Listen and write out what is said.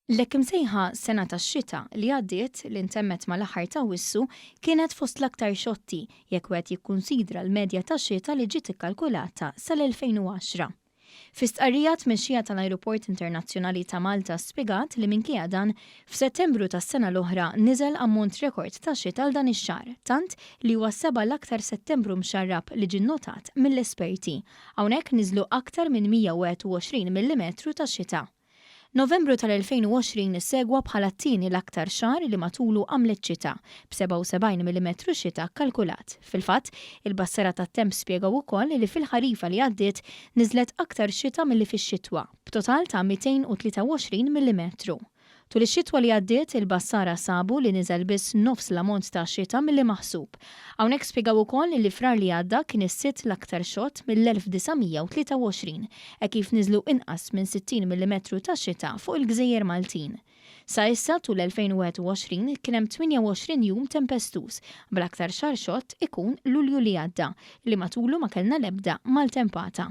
L-hekk imsejħa sena tax-xita li għaddiet li ntemmet mal-aħħar ta' Awwissu kienet fost l-aktar xotti jekk wieħed jikkunsidra l-medja tax-xita li ġiet ikkalkulata sal-2010. Fi stqarrija tmexxija tal-Ajruport Internazzjonali ta' Malta spjegat li minkejja dan f'Settembru tas-sena l-oħra niżel ammont rekord ta' xita għal dan ix-xahar, tant li huwa s-seba' l-aktar Settembru mxarrab li ġie nnotat mill-esperti. Hawnhekk niżlu aktar minn 121 millimetru ta' xita. Novembru tal-2020 issegwa bħala t-tieni l-aktar xahar li matulu għamlet xita b'77 mm xita kalkulat. Fil-fatt, il-bassara tat-temp spjegaw ukoll li fil-ħarifa li għaddiet niżlet aktar xita milli fix-xitwa, b'total ta' 223 mm. Tul ix-xitwa li għaddiet il-bassara sabu li niżel biss nofs l-ammont ta' xita milli maħsub. Hawnhekk spjegaw ukoll li frar li għadda kien is-sitt l-aktar xott mill-1923, hekk kif niżlu inqas minn 60 mm ta' xita fuq il-Gżejjer Maltin. Sa issa tul 2021 kien hemm 28 jum tempestuż, bl-aktar xahar xott ikun Lulju li għadda, li matulu ma kellna l-ebda maltempata.